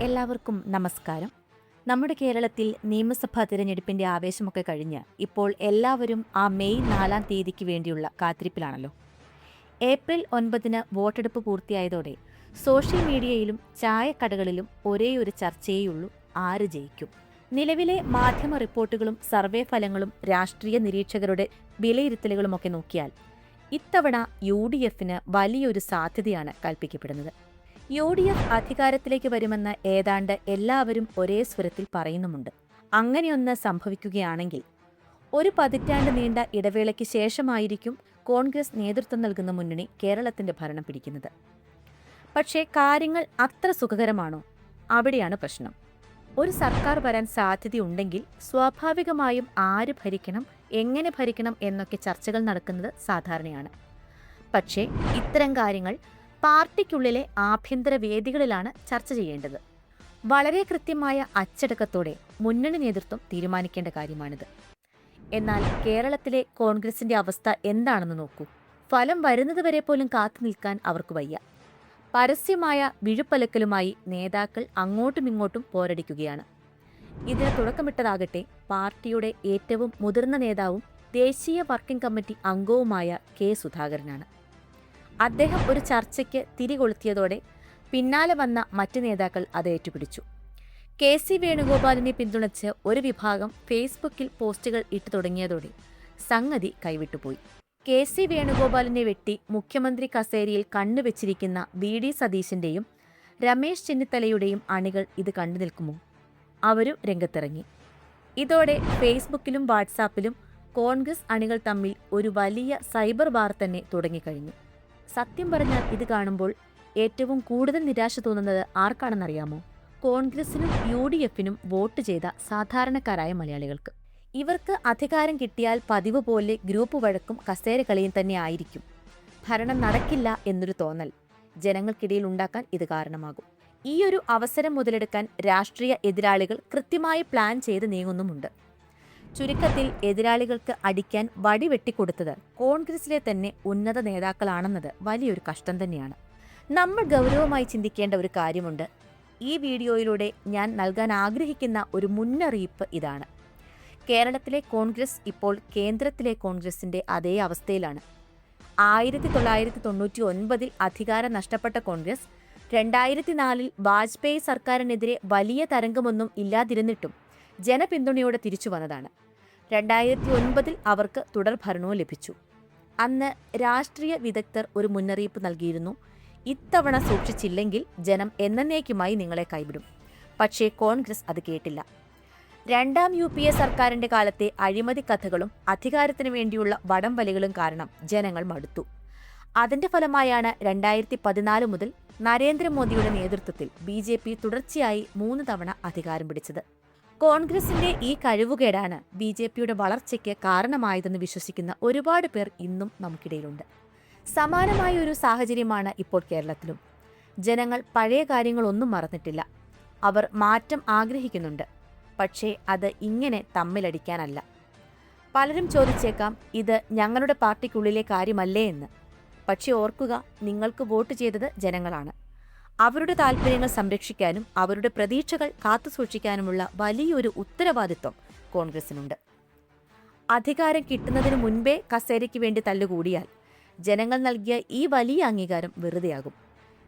എല്ലാവർക്കും നമസ്കാരം. നമ്മുടെ കേരളത്തിൽ നിയമസഭാ തിരഞ്ഞെടുപ്പിന്റെ ആവേശമൊക്കെ കഴിഞ്ഞ് ഇപ്പോൾ എല്ലാവരും ആ മെയ് 4-ാം തീയതിക്ക് വേണ്ടിയുള്ള കാത്തിരിപ്പിലാണല്ലോ. ഏപ്രിൽ 9-ന് വോട്ടെടുപ്പ് പൂർത്തിയായതോടെ സോഷ്യൽ മീഡിയയിലും ചായക്കടകളിലും ഒരേയൊരു ചർച്ചയേയുള്ളൂ: ആര് ജയിക്കും. നിലവിലെ മാധ്യമ റിപ്പോർട്ടുകളും സർവേ ഫലങ്ങളും രാഷ്ട്രീയ നിരീക്ഷകരുടെ വിലയിരുത്തലുകളുമൊക്കെ നോക്കിയാൽ ഇത്തവണ UDFന് വലിയൊരു സാധ്യതയാണ് കൽപ്പിക്കപ്പെടുന്നത്. UDF അധികാരത്തിലേക്ക് വരുമെന്ന് ഏതാണ്ട് എല്ലാവരും ഒരേ സ്വരത്തിൽ പറയുന്നുമുണ്ട്. അങ്ങനെയൊന്ന് സംഭവിക്കുകയാണെങ്കിൽ ഒരു പതിറ്റാണ്ട് നീണ്ട ഇടവേളയ്ക്ക് ശേഷമായിരിക്കും കോൺഗ്രസ് നേതൃത്വം നൽകുന്ന മുന്നണി കേരളത്തിന്റെ ഭരണം പിടിക്കുന്നത്. പക്ഷേ കാര്യങ്ങൾ അത്ര സുഖകരമാണോ? അവിടെയാണ് പ്രശ്നം. ഒരു സർക്കാർ വരാൻ സാധ്യതയുണ്ടെങ്കിൽ സ്വാഭാവികമായും ആര് ഭരിക്കണം, എങ്ങനെ ഭരിക്കണം എന്നൊക്കെ ചർച്ചകൾ നടക്കുന്നത് സാധാരണയാണ്. പക്ഷേ ഇത്തരം കാര്യങ്ങൾ പാർട്ടിക്കുള്ളിലെ ആഭ്യന്തര വേദികളിലാണ് ചർച്ച ചെയ്യേണ്ടത്. വളരെ കൃത്യമായ അച്ചടക്കത്തോടെ മുന്നണി നേതൃത്വം തീരുമാനിക്കേണ്ട കാര്യമാണിത്. എന്നാൽ കേരളത്തിലെ കോൺഗ്രസിന്റെ അവസ്ഥ എന്താണെന്ന് നോക്കൂ. ഫലം വരുന്നതുവരെ പോലും കാത്തു നിൽക്കാൻ അവർക്ക് വയ്യ. പരസ്യമായ വിഴുപ്പലക്കലുമായി നേതാക്കൾ അങ്ങോട്ടും ഇങ്ങോട്ടും പോരടിക്കുകയാണ്. ഇതിന് തുടക്കമിട്ടതാകട്ടെ പാർട്ടിയുടെ ഏറ്റവും മുതിർന്ന നേതാവും ദേശീയ വർക്കിംഗ് കമ്മിറ്റി അംഗവുമായ കെ സുധാകരനാണ്. അദ്ദേഹം ഒരു ചർച്ചയ്ക്ക് തിരികൊളുത്തിയതോടെ പിന്നാലെ വന്ന മറ്റ് നേതാക്കൾ അത് ഏറ്റുപിടിച്ചു. KC വേണുഗോപാലിനെ പിന്തുണച്ച് ഒരു വിഭാഗം ഫേസ്ബുക്കിൽ പോസ്റ്റുകൾ ഇട്ടു തുടങ്ങിയതോടെ സംഗതി കൈവിട്ടുപോയി. KC വേണുഗോപാലിനെ വെട്ടി മുഖ്യമന്ത്രി കസേരയിൽ കണ്ണുവെച്ചിരിക്കുന്ന VD സതീശന്റെയും രമേശ് ചെന്നിത്തലയുടെയും അണികൾ ഇത് കണ്ടു നിൽക്കുമോ? അവരും രംഗത്തിറങ്ങി. ഇതോടെ ഫേസ്ബുക്കിലും വാട്സാപ്പിലും കോൺഗ്രസ് അണികൾ തമ്മിൽ ഒരു വലിയ സൈബർ വാർ തന്നെ തുടങ്ങിക്കഴിഞ്ഞു. സത്യം പറഞ്ഞാൽ ഇത് കാണുമ്പോൾ ഏറ്റവും കൂടുതൽ നിരാശ തോന്നുന്നത് ആർക്കാണെന്നറിയാമോ? കോൺഗ്രസിനും UDFനും വോട്ട് ചെയ്ത സാധാരണക്കാരായ മലയാളികൾക്ക്. ഇവർക്ക് അധികാരം കിട്ടിയാൽ പതിവ് പോലെ ഗ്രൂപ്പ് വഴക്കും കസേരകളിയും തന്നെ ആയിരിക്കും. ഭരണം നടക്കില്ല എന്നൊരു തോന്നൽ ജനങ്ങൾക്കിടയിൽ ഉണ്ടാക്കാൻ ഇത് കാരണമാകും. ഈയൊരു അവസരം മുതലെടുക്കാൻ രാഷ്ട്രീയ എതിരാളികൾ കൃത്യമായി പ്ലാൻ ചെയ്ത് നീങ്ങുന്നുമുണ്ട്. ചുരുക്കത്തിൽ എതിരാളികൾക്ക് അടിക്കാൻ വടി വെട്ടിക്കൊടുത്തത് കോൺഗ്രസിലെ തന്നെ ഉന്നത നേതാക്കളാണെന്നത് വലിയൊരു കഷ്ടം തന്നെയാണ്. നമ്മൾ ഗൗരവമായി ചിന്തിക്കേണ്ട ഒരു കാര്യമുണ്ട്. ഈ വീഡിയോയിലൂടെ ഞാൻ നൽകാൻ ആഗ്രഹിക്കുന്ന ഒരു മുന്നറിയിപ്പ് ഇതാണ്: കേരളത്തിലെ കോൺഗ്രസ് ഇപ്പോൾ കേന്ദ്രത്തിലെ കോൺഗ്രസിന്റെ അതേ അവസ്ഥയിലാണ്. 1999 അധികാരം നഷ്ടപ്പെട്ട കോൺഗ്രസ് 2004 വാജ്പേയി സർക്കാരിനെതിരെ വലിയ തരംഗമൊന്നും ഇല്ലാതിരുന്നിട്ടും ജനപിന്തുണയോടെ തിരിച്ചു വന്നതാണ്. 2009 അവർക്ക് തുടർഭരണവും ലഭിച്ചു. അന്ന് രാഷ്ട്രീയ വിദഗ്ധർ ഒരു മുന്നറിയിപ്പ് നൽകിയിരുന്നു: ഇത്തവണ സൂക്ഷിച്ചില്ലെങ്കിൽ ജനം എന്നേക്കുമായി നിങ്ങളെ കൈവിടും. പക്ഷേ കോൺഗ്രസ് അത് കേട്ടില്ല. 2ാം UPA സർക്കാരിന്റെ കാലത്തെ അഴിമതി കഥകളും അധികാരത്തിനു വേണ്ടിയുള്ള വടംവലികളും കാരണം ജനങ്ങൾ മടുത്തു. അതിന്റെ ഫലമായാണ് 2014 മുതൽ നരേന്ദ്രമോദിയുടെ നേതൃത്വത്തിൽ BJP തുടർച്ചയായി 3 തവണ അധികാരം പിടിച്ചത്. കോൺഗ്രസിന്റെ ഈ കഴിവുകേടാണ് BJPയുടെ വളർച്ചയ്ക്ക് കാരണമായതെന്ന് വിശ്വസിക്കുന്ന ഒരുപാട് പേർ ഇന്നും നമുക്കിടയിലുണ്ട്. സമാനമായ ഒരു സാഹചര്യമാണ് ഇപ്പോൾ കേരളത്തിലും. ജനങ്ങൾ പഴയ കാര്യങ്ങളൊന്നും മറന്നിട്ടില്ല. അവർ മാറ്റം ആഗ്രഹിക്കുന്നുണ്ട്. പക്ഷേ അത് ഇങ്ങനെ തമ്മിലടിക്കാനല്ല. പലരും ചോദിച്ചേക്കാം, ഇത് ഞങ്ങളുടെ പാർട്ടിക്കുള്ളിലെ കാര്യമല്ലേ എന്ന്. പക്ഷേ ഓർക്കുക, നിങ്ങൾക്ക് വോട്ട് ചെയ്തത് ജനങ്ങളാണ്. അവരുടെ താൽപ്പര്യങ്ങൾ സംരക്ഷിക്കാനും അവരുടെ പ്രതീക്ഷകൾ കാത്തുസൂക്ഷിക്കാനുമുള്ള വലിയൊരു ഉത്തരവാദിത്വം കോൺഗ്രസിനുണ്ട്. അധികാരം കിട്ടുന്നതിന് മുൻപേ കസേരയ്ക്ക് വേണ്ടി തല്ലുകൂടിയാൽ ജനങ്ങൾ നൽകിയ ഈ വലിയ അംഗീകാരം വെറുതെയാകും.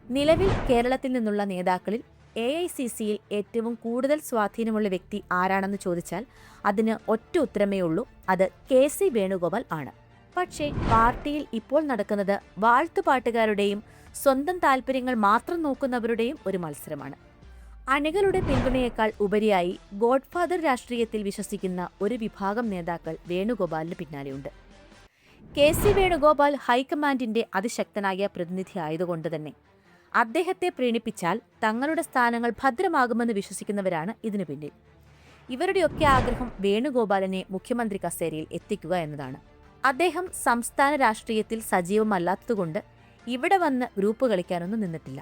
നിലവിൽ കേരളത്തിൽ നിന്നുള്ള നേതാക്കളിൽ AICCയിൽ ഏറ്റവും കൂടുതൽ സ്വാധീനമുള്ള വ്യക്തി ആരാണെന്ന് ചോദിച്ചാൽ അതിന് ഒറ്റ ഉത്തരമേ ഉള്ളൂ: അത് KC വേണുഗോപാൽ ആണ്. പക്ഷേ പാർട്ടിയിൽ ഇപ്പോൾ നടക്കുന്നത് വാഴ്ത്തുപാട്ടുകാരുടെയും സ്വന്തം താൽപ്പര്യങ്ങൾ മാത്രം നോക്കുന്നവരുടെയും ഒരു മത്സരമാണ്. അണികളുടെ പിന്തുണയേക്കാൾ ഉപരിയായി ഗോഡ്ഫാദർ രാഷ്ട്രീയത്തിൽ വിശ്വസിക്കുന്ന ഒരു വിഭാഗം നേതാക്കൾ വേണുഗോപാലിന് പിന്നാലെയുണ്ട്. KC വേണുഗോപാൽ ഹൈക്കമാൻഡിന്റെ അതിശക്തനായ പ്രതിനിധി ആയതുകൊണ്ട് തന്നെ അദ്ദേഹത്തെ പ്രീണിപ്പിച്ചാൽ തങ്ങളുടെ സ്ഥാനങ്ങൾ ഭദ്രമാകുമെന്ന് വിശ്വസിക്കുന്നവരാണ് ഇതിനു പിന്നിൽ. ഇവരുടെയൊക്കെ ആഗ്രഹം വേണുഗോപാലിനെ മുഖ്യമന്ത്രി കസേരയിൽ എത്തിക്കുക എന്നതാണ്. അദ്ദേഹം സംസ്ഥാന രാഷ്ട്രീയത്തിൽ സജീവമല്ലാത്തതുകൊണ്ട് ഇവിടെ വന്ന് ഗ്രൂപ്പ് കളിക്കാനൊന്നും നിന്നിട്ടില്ല.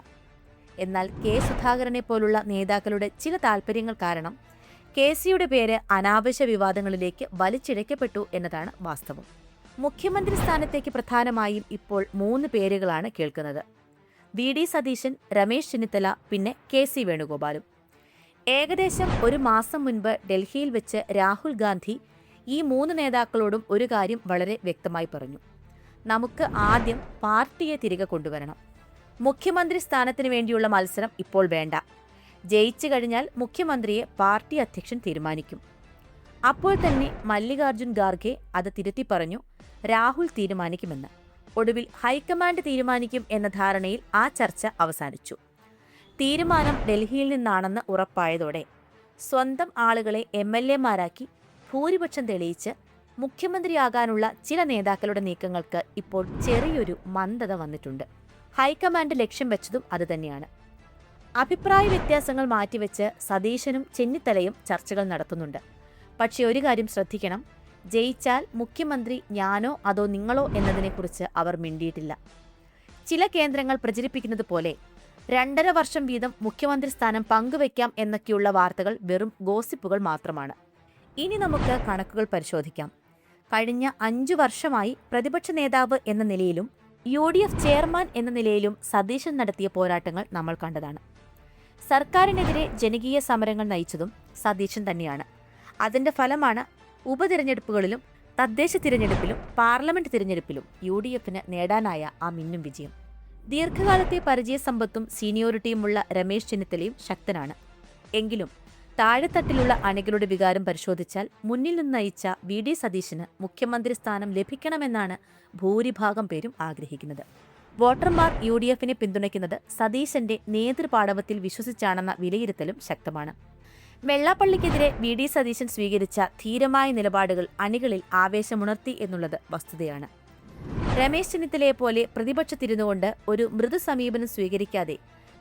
എന്നാൽ K സുധാകരനെ പോലുള്ള നേതാക്കളുടെ ചില താൽപ്പര്യങ്ങൾ കാരണം KCയുടെ പേര് അനാവശ്യ വിവാദങ്ങളിലേക്ക് വലിച്ചിഴക്കപ്പെട്ടു എന്നതാണ് വാസ്തവം. മുഖ്യമന്ത്രി സ്ഥാനത്തേക്ക് പ്രധാനമായും ഇപ്പോൾ 3 പേരുകളാണ് കേൾക്കുന്നത്: VD സതീശൻ, രമേശ് ചെന്നിത്തല, പിന്നെ KC വേണുഗോപാലും. ഏകദേശം ഒരു മാസം മുൻപ് ഡൽഹിയിൽ വെച്ച് രാഹുൽ ഗാന്ധി ഈ 3 നേതാക്കളോടും ഒരു കാര്യം വളരെ വ്യക്തമായി പറഞ്ഞു. നമുക്ക് ആദ്യം പാർട്ടിയെ തിരികെ കൊണ്ടുവരണം. മുഖ്യമന്ത്രി സ്ഥാനത്തിന് വേണ്ടിയുള്ള മത്സരം ഇപ്പോൾ വേണ്ട. ജയിച്ചു കഴിഞ്ഞാൽ മുഖ്യമന്ത്രിയെ പാർട്ടി അധ്യക്ഷൻ തീരുമാനിക്കും. അപ്പോൾ തന്നെ മല്ലികാർജുൻ ഖാർഗെ അത് തിരുത്തി പറഞ്ഞു, രാഹുൽ തീരുമാനിക്കുമെന്ന്. ഒടുവിൽ ഹൈക്കമാൻഡ് തീരുമാനിക്കും എന്ന ധാരണയിൽ ആ ചർച്ച അവസാനിച്ചു. തീരുമാനം ഡൽഹിയിൽ നിന്നാണെന്ന് ഉറപ്പായതോടെ സ്വന്തം ആളുകളെ MLA-മാരാക്കി ഭൂരിപക്ഷം തെളിയിച്ച് മുഖ്യമന്ത്രിയാകാനുള്ള ചില നേതാക്കളുടെ നീക്കങ്ങൾക്ക് ഇപ്പോൾ ചെറിയൊരു മന്ദത വന്നിട്ടുണ്ട്. ഹൈക്കമാൻഡ് ലക്ഷ്യം വെച്ചതും അതുതന്നെയാണ്. അഭിപ്രായ വ്യത്യാസങ്ങൾ മാറ്റിവെച്ച് സതീശനും ചെന്നിത്തലയും ചർച്ചകൾ നടത്തുന്നുണ്ട്. പക്ഷേ ഒരു കാര്യം ശ്രദ്ധിക്കണം, ജയിച്ചാൽ മുഖ്യമന്ത്രി ഞാനോ അതോ നിങ്ങളോ എന്നതിനെക്കുറിച്ച് അവർ മിണ്ടിയിട്ടില്ല. ചില കേന്ദ്രങ്ങൾ പ്രചരിപ്പിക്കുന്നത് പോലെ 2.5 വർഷം വീതം മുഖ്യമന്ത്രി സ്ഥാനം പങ്കുവയ്ക്കാം എന്നൊക്കെയുള്ള വാർത്തകൾ വെറും ഗോസിപ്പുകൾ മാത്രമാണ്. ഇനി നമുക്ക് കണക്കുകൾ പരിശോധിക്കാം. കഴിഞ്ഞ 5 വർഷമായി പ്രതിപക്ഷ നേതാവ് എന്ന നിലയിലും UDF ചെയർമാൻ എന്ന നിലയിലും സതീശൻ നടത്തിയ പോരാട്ടങ്ങൾ നമ്മൾ കണ്ടതാണ്. സർക്കാരിനെതിരെ ജനകീയ സമരങ്ങൾ നയിച്ചതും സതീശൻ തന്നെയാണ്. അതിന്റെ ഫലമാണ് ഉപതിരഞ്ഞെടുപ്പുകളിലും തദ്ദേശ തിരഞ്ഞെടുപ്പിലും പാർലമെന്റ് തിരഞ്ഞെടുപ്പിലും UDFന് നേടാനായ ആ മിന്നും വിജയം. ദീർഘകാലത്തെ പരിചയസമ്പത്തും സീനിയോറിറ്റിയുമുള്ള രമേശ് ചെന്നിത്തലയും ശക്തനാണ്. എങ്കിലും താഴെത്തട്ടിലുള്ള അണികളുടെ വികാരം പരിശോധിച്ചാൽ മുന്നിൽ നിന്ന് നയിച്ച VD സതീശന് മുഖ്യമന്ത്രി സ്ഥാനം ലഭിക്കണമെന്നാണ് ഭൂരിഭാഗം പേരും ആഗ്രഹിക്കുന്നത്. വോട്ടർമാർ UDFനെ പിന്തുണയ്ക്കുന്നത് സതീശന്റെ നേതൃപാടവത്തിൽ വിശ്വസിച്ചാണെന്ന വിലയിരുത്തലും ശക്തമാണ്. വെള്ളാപ്പള്ളിക്കെതിരെ VD സതീശൻ സ്വീകരിച്ച ധീരമായ നിലപാടുകൾ അണികളിൽ ആവേശമുണർത്തി എന്നുള്ളത് വസ്തുതയാണ്. രമേശ് ചെന്നിത്തലയെപ്പോലെ പ്രതിപക്ഷത്തിരുന്നുകൊണ്ട് ഒരു മൃദു സമീപനം സ്വീകരിക്കാതെ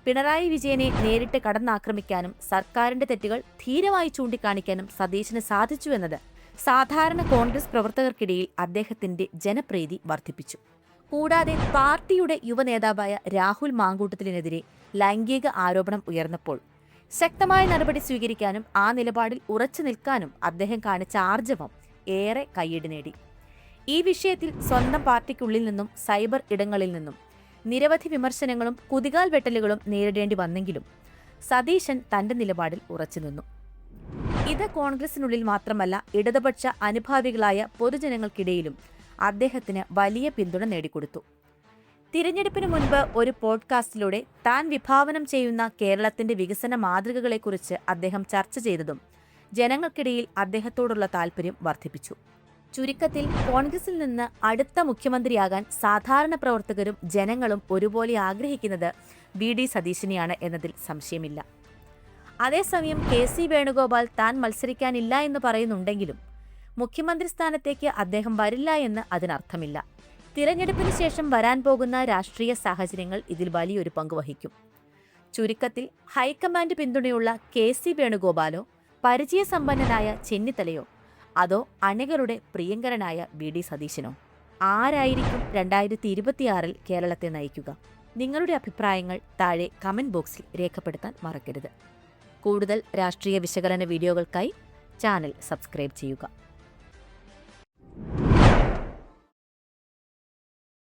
പിണറായി വിജയനെ നേരിട്ട് കടന്നാക്രമിക്കാനും സർക്കാരിന്റെ തെറ്റുകൾ ധീരമായി ചൂണ്ടിക്കാണിക്കാനും സതീശന് സാധിച്ചു എന്നത് സാധാരണ കോൺഗ്രസ് പ്രവർത്തകർക്കിടയിൽ അദ്ദേഹത്തിന്റെ ജനപ്രീതി വർദ്ധിപ്പിച്ചു. കൂടാതെ പാർട്ടിയുടെ യുവനേതാവായ രാഹുൽ മാങ്കൂട്ടത്തിനെതിരെ ലൈംഗിക ആരോപണം ഉയർന്നപ്പോൾ ശക്തമായ നടപടി സ്വീകരിക്കാനും ആ നിലപാടിൽ ഉറച്ചു നിൽക്കാനും അദ്ദേഹം കാണിച്ച ആർജവം ഏറെ കയ്യടി നേടി. ഈ വിഷയത്തിൽ സ്വന്തം പാർട്ടിക്കുള്ളിൽ നിന്നും സൈബർ ഇടങ്ങളിൽ നിന്നും നിരവധി വിമർശനങ്ങളും കുതികാൽ വെട്ടലുകളും നേരിടേണ്ടി വന്നെങ്കിലും സതീശൻ തന്റെ നിലപാടിൽ ഉറച്ചുനിന്നു. ഇത് കോൺഗ്രസിനുള്ളിൽ മാത്രമല്ല, ഇടതുപക്ഷ അനുഭാവികളായ പൊതുജനങ്ങൾക്കിടയിലും അദ്ദേഹത്തിന് വലിയ പിന്തുണ നേടിക്കൊടുത്തു. തിരഞ്ഞെടുപ്പിന് മുൻപ് ഒരു പോഡ്കാസ്റ്റിലൂടെ താൻ വിഭാവനം ചെയ്യുന്ന കേരളത്തിന്റെ വികസന മാതൃകകളെക്കുറിച്ച് അദ്ദേഹം ചർച്ച ചെയ്തതും ജനങ്ങൾക്കിടയിൽ അദ്ദേഹത്തോടുള്ള താൽപര്യം വർദ്ധിപ്പിച്ചു. ചുരുക്കത്തിൽ കോൺഗ്രസിൽ നിന്ന് അടുത്ത മുഖ്യമന്ത്രിയാകാൻ സാധാരണ പ്രവർത്തകരും ജനങ്ങളും ഒരുപോലെ ആഗ്രഹിക്കുന്നത് VD സതീശനെയാണ് എന്നതിൽ സംശയമില്ല. അതേസമയം KC വേണുഗോപാൽ താൻ മത്സരിക്കാനില്ല എന്ന് പറയുന്നുണ്ടെങ്കിലും മുഖ്യമന്ത്രി സ്ഥാനത്തേക്ക് അദ്ദേഹം വരില്ല എന്ന് അതിനർത്ഥമില്ല. തിരഞ്ഞെടുപ്പിന് ശേഷം വരാൻ പോകുന്ന രാഷ്ട്രീയ സാഹചര്യങ്ങൾ ഇതിൽ വലിയൊരു പങ്കുവഹിക്കും. ചുരുക്കത്തിൽ ഹൈക്കമാൻഡ് പിന്തുണയുള്ള KC വേണുഗോപാലോ പരിചയസമ്പന്നനായ ചെന്നിത്തലയോ അതോ അണികളുടെ പ്രിയങ്കരനായ VD സതീശനോ? ആരായിരിക്കും 2026 കേരളത്തെ നയിക്കുക? നിങ്ങളുടെ അഭിപ്രായങ്ങൾ താഴെ കമന്റ് ബോക്സിൽ രേഖപ്പെടുത്താൻ മറക്കരുത്. കൂടുതൽ രാഷ്ട്രീയ വിശകലന വീഡിയോകൾക്കായി ചാനൽ സബ്സ്ക്രൈബ് ചെയ്യുക.